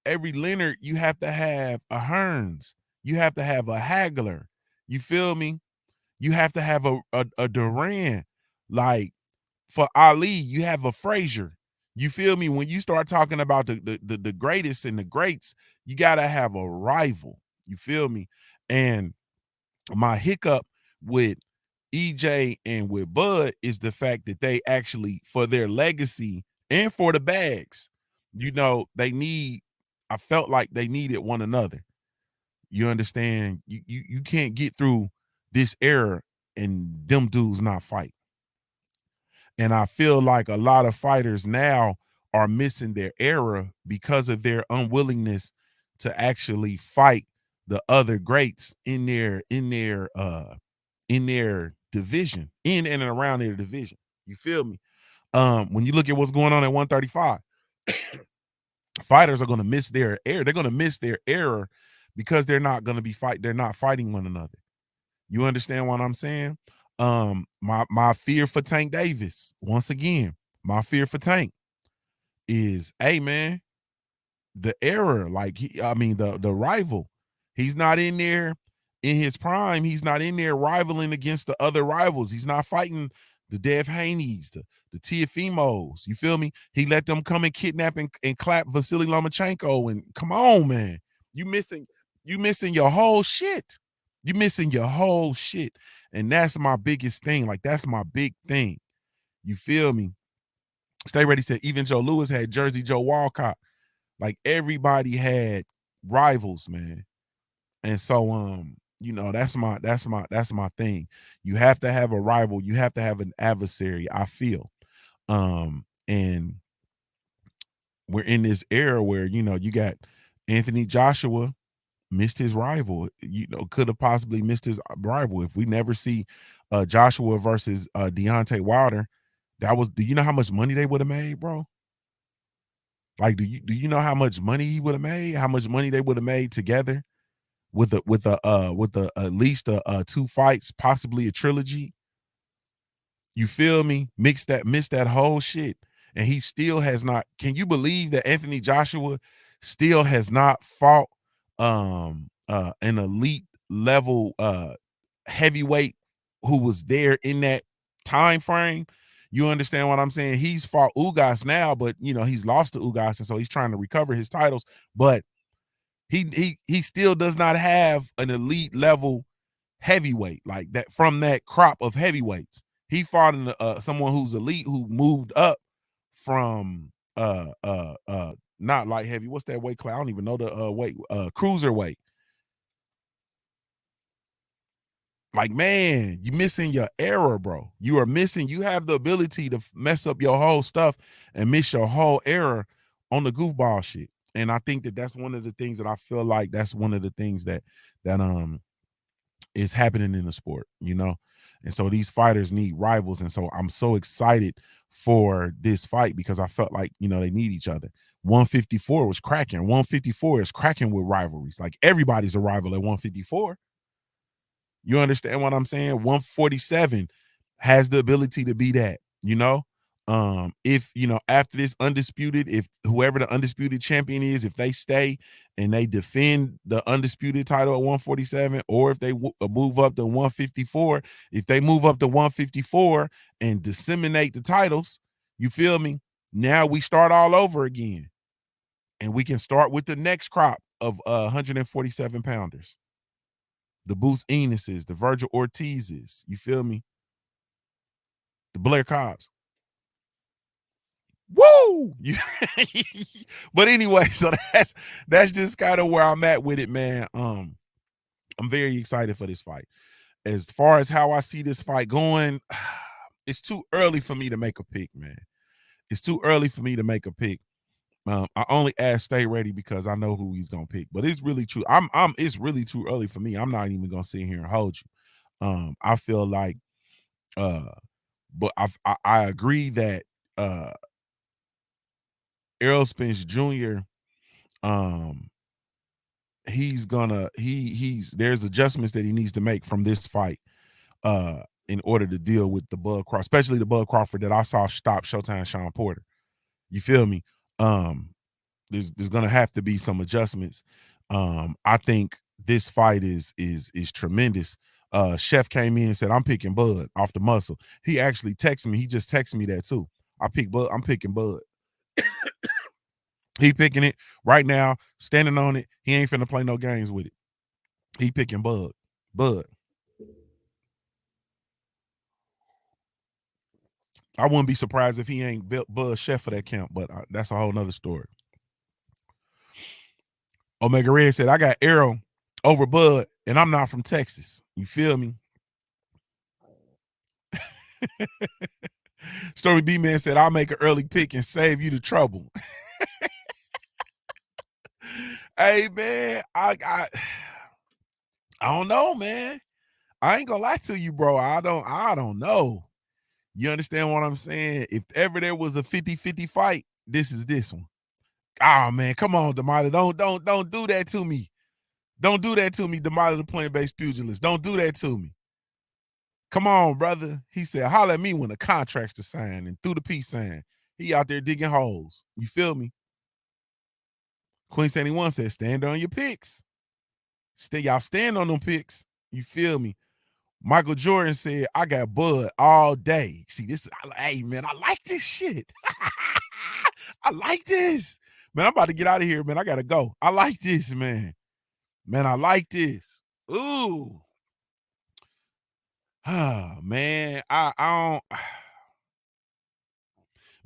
Speaker 1: every Leonard, you have to have a Hearns. You have to have a Hagler. You feel me? You have to have a Duran. Like for Ali, you have a Frazier. You feel me? When you start talking about the greatest and the greats, you gotta have a rival. You feel me? And my hiccup with EJ and with Bud is the fact that they actually, for their legacy and for the bags, I felt like they needed one another. You understand? You can't get through this era and them dudes not fight. And I feel like a lot of fighters now are missing their era because of their unwillingness to actually fight the other greats in their division, in and around their division. You feel me? When you look at what's going on at 135, fighters are going to miss their era. They're going to miss their era because they're not fighting one another. You understand what I'm saying? My fear for Tank Davis, once again, my fear for Tank is, hey man, the error, the rival. He's not in there in his prime. He's not in there rivaling against the other rivals. He's not fighting the Dev Haney's, the Tiafimos. You feel me? He let them come and kidnap and clap Vasily Lomachenko. And come on, man. You missing your whole shit. You missing your whole shit. And that's my biggest thing. Like, that's my big thing. You feel me? Stay Ready said even Joe Louis had Jersey Joe Walcott. Like everybody had rivals, man. And so you know, that's my thing. You have to have a rival, you have to have an adversary, I feel. And we're in this era where, you know, you got Anthony Joshua missed his rival, you know, could have possibly missed his rival. If we never see Joshua versus Deontay Wilder, do you know how much money they would have made, bro? Like, do you know how much money he would have made? How much money they would have made together with at least two fights, possibly a trilogy? You feel me? Miss that whole shit. And he still has not. Can you believe that Anthony Joshua still has not fought an elite level heavyweight who was there in that time frame? You understand what I'm saying? He's fought Ugas now, but you know, he's lost to Ugas, and so he's trying to recover his titles. But he still does not have an elite level heavyweight like that from that crop of heavyweights. He fought in someone who's elite who moved up from not light heavy. What's that weight class? I don't even know the weight. Cruiserweight. Like, man, you missing your era, bro. You are missing. You have the ability to mess up your whole stuff and miss your whole era on the goofball shit. And I think that that's one of the things that I feel like that's one of the things that is happening in the sport, you know. And so these fighters need rivals, and so I'm so excited for this fight because I felt like, you know, they need each other. 154 was cracking. 154 is cracking with rivalries. Like everybody's a rival at 154. You understand what I'm saying? 147 has the ability to be that, you know. If you know, after this undisputed, if whoever the undisputed champion is, if they stay and they defend the undisputed title at 147, or if they move up to 154, if they move up to 154 and disseminate the titles, you feel me? Now we start all over again, and we can start with the next crop of 147 pounders. The Boots Enos's, the Virgil Ortiz's, you feel me? The Blair Cobbs. Woo! But anyway, so that's just kind of where I'm at with it, man. I'm very excited for this fight. As far as how I see this fight going, it's too early for me to make a pick, man. It's too early for me to make a pick. I only asked Stay Ready because I know who he's gonna pick, but it's really true. It's really too early for me. I'm not even gonna sit here and hold you. I feel like but I agree that Errol Spence Jr. He's there's adjustments that he needs to make from this fight in order to deal with the Bud Crawford, especially the Bud Crawford that I saw stop Showtime Sean Porter. You feel me? There's gonna have to be some adjustments. I think this fight is tremendous. Chef came in and said, I'm picking Bud off the muscle. He actually texted me. He just texted me that too. I'm picking Bud. He picking it right now, standing on it. He ain't finna play no games with it. He picking Bud. I wouldn't be surprised if he ain't built Bud Chef for that camp, but that's a whole nother story. Omega Red said, I got Arrow over Bud, and I'm not from Texas. You feel me? Story B-Man said, I'll make an early pick and save you the trouble. Hey, man, I don't know, man. I ain't gonna lie to you, bro. I don't know. You understand what I'm saying? If ever there was a 50-50 fight, this is this one. Oh, man, come on, Damali. Don't do that to me. Don't do that to me, Damali the plant-based pugilist. Don't do that to me. Come on, brother. He said, holler at me when the contract's to sign and through the peace sign. He out there digging holes. You feel me? Queen 71 said, stand on your picks. Y'all stand on them picks. You feel me? Michael Jordan said, I got Bud all day. See, hey, man, I like this shit. I like this. Man, I'm about to get out of here, man. I got to go. I like this, man. Man, I like this. Ooh. Man, I don't.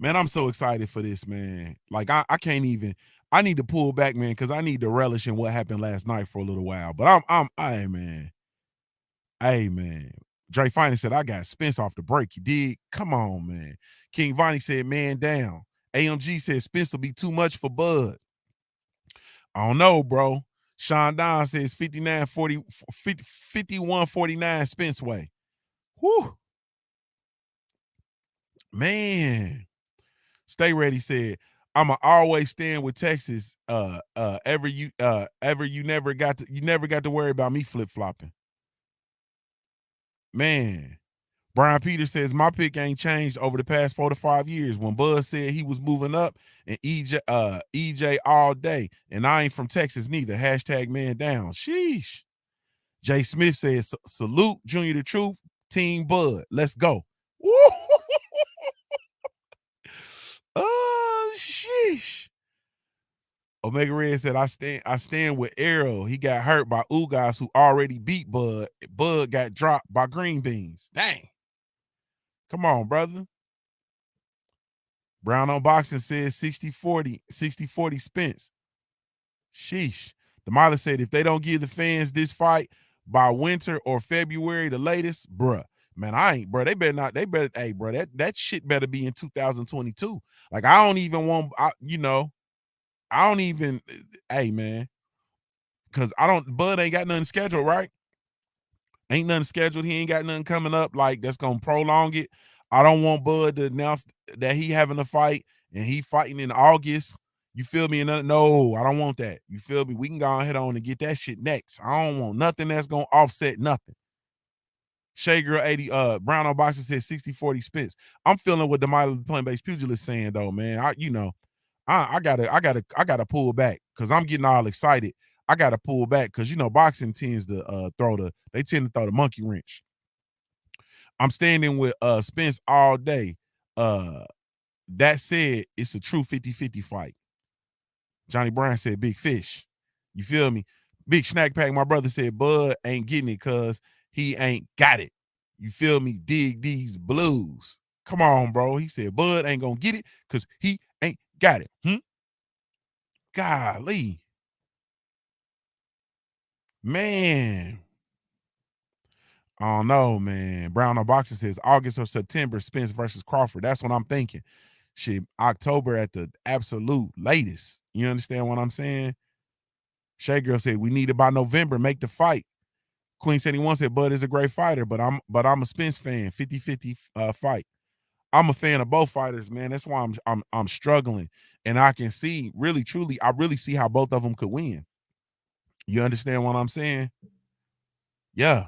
Speaker 1: Man, I'm so excited for this, man. Like I can't even. I need to pull back, man, because I need to relish in what happened last night for a little while. But hey, man. Dre finally said, I got Spence off the break. You dig? Come on, man. King Vonnie said, man down. AMG said, Spence will be too much for Bud. I don't know, bro. Sean Don says 51-49 Spence way. Whew. Man. Stay Ready said, I'ma always stand with Texas. You never got to worry about me flip-flopping. Man. Brian Peters says, my pick ain't changed over the past 4 to 5 years. When Buzz said he was moving up, and EJ all day, and I ain't from Texas neither. Hashtag man down. Sheesh. Jay Smith says, salute Junior the Truth, Team Bud. Let's go. Sheesh. Omega Red said, I stand with Arrow. He got hurt by Ugas, who already beat Bud. Bud got dropped by Green Beans. Dang. Come on, brother. Brown on Boxing says 60-40 Spence. Sheesh. Demila said, if they don't give the fans this fight by winter or February, the latest, bruh. Man, hey, bro, that shit better be in 2022. Like, hey, man, because Bud ain't got nothing scheduled, right? Ain't nothing scheduled. He ain't got nothing coming up like that's gonna prolong it. I don't want Bud to announce that he having a fight and he fighting in August. You feel me? No, I don't want that. You feel me? We can go ahead on and get that shit next. I don't want nothing that's gonna offset nothing. Shay Girl 80, Brown on Boxing says 60-40 Spence. I'm feeling what the plant-based pugilist saying though, man. I gotta pull back because I'm getting all excited. I gotta pull back because boxing tends to throw the monkey wrench. I'm standing with Spence all day. That said, it's a true 50-50 fight. Johnny Bryan said big fish. You feel me? Big snack pack. My brother said Bud ain't getting it because he ain't got it. You feel me? Dig these blues. Come on, bro. He said Bud ain't gonna get it because he ain't got it. Golly. Man. I don't know, man. Brown on Boxing says August or September, Spence versus Crawford. That's what I'm thinking. Shit, October at the absolute latest. You understand what I'm saying? Shay Girl said we need it by November. Make the fight. Queen 71 said Bud is a great fighter, but I'm a Spence fan. 50-50 fight. I'm a fan of both fighters, man. That's why I'm struggling, and I can see really truly. I really see how both of them could win. You understand what I'm saying? Yeah.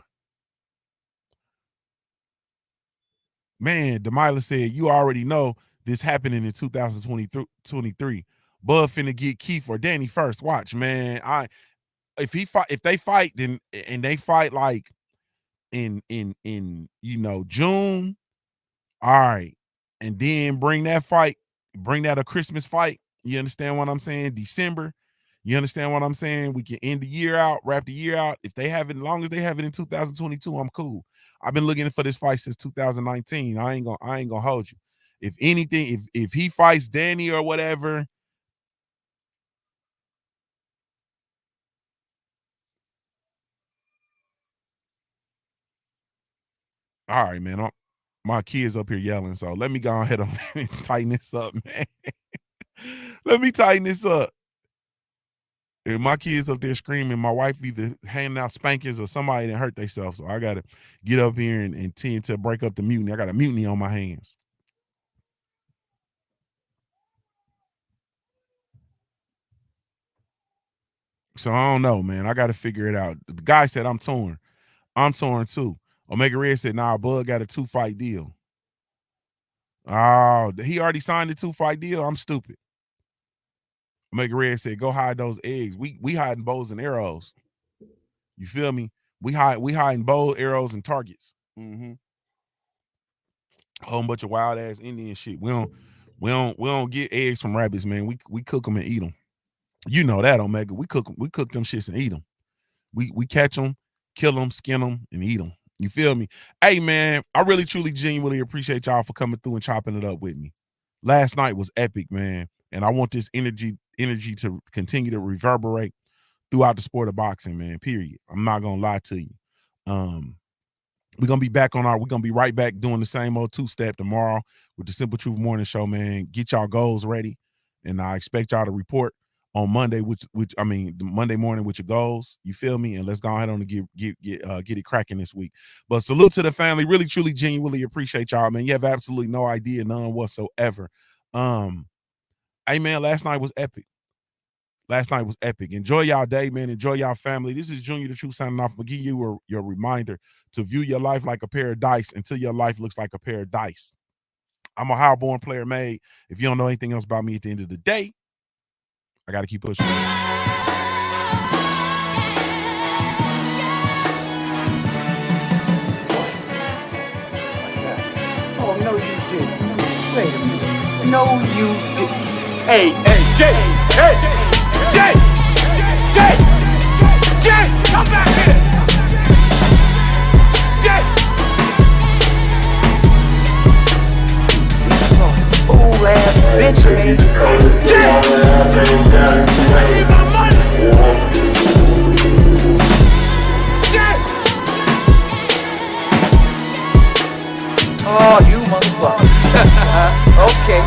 Speaker 1: Man, Demila said, you already know this happening in 2023. Bud finna get Keith or Danny first. Watch, man. If they fight, then and they fight like in June, all right. And then bring that a Christmas fight. You understand what I'm saying? December. You understand what I'm saying? We can end the year out, wrap the year out. If they have it, as long as they have it in 2022, I'm cool. I've been looking for this fight since 2019. I ain't gonna hold you. If anything, if he fights Danny or whatever. All right, man. My kids up here yelling, so let me go ahead and tighten this up, man. Let me tighten this up. If my kids up there screaming, my wife either handing out spankings or somebody that hurt themselves. So I got to get up here and tend to break up the mutiny. I got a mutiny on my hands. So I don't know, man. I got to figure it out. The guy said I'm torn. I'm torn too. Omega Red said, nah, Bud got a 2-fight deal. Oh, he already signed a 2-fight deal? I'm stupid. Omega Red said, go hide those eggs. We hiding bows and arrows. You feel me? We hiding bows, arrows, and targets. A whole bunch of wild ass Indian shit. We don't get eggs from rabbits, man. We cook them and eat them. You know that, Omega. We cook them shits and eat them. We catch them, kill them, skin them, and eat them. You feel me? Hey, man, I really, truly, genuinely appreciate y'all for coming through and chopping it up with me. last night was epic, man. And I want this energy to continue to reverberate throughout the sport of boxing, man. Period. I'm not gonna lie to you. We're gonna be right back doing the same old two-step tomorrow with the Simple Truth Morning Show, man. Get y'all goals ready, and I expect y'all to report on Monday, the Monday morning with your goals. You feel me? And let's go ahead on and get it cracking this week. But salute to the family. Really, truly, genuinely appreciate y'all, man. You have absolutely no idea, none whatsoever. Hey, man, last night was epic. Enjoy y'all day, man. Enjoy y'all family. This is Junior the Truth signing off. I'll give you your reminder to view your life like a pair of dice until your life looks like a pair of dice. I'm a hard-born player made. If you don't know anything else about me at the end of the day, I got to keep pushing.
Speaker 5: Oh, no, you didn't. Wait a minute. No, you didn't. Hey, Jay! Come back here! Jay! Fool ass bitch, man. Jay! I need my money! Jay! Oh, you motherfucker. Okay.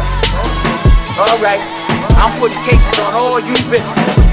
Speaker 5: All right. I'm putting cases on all you bitches.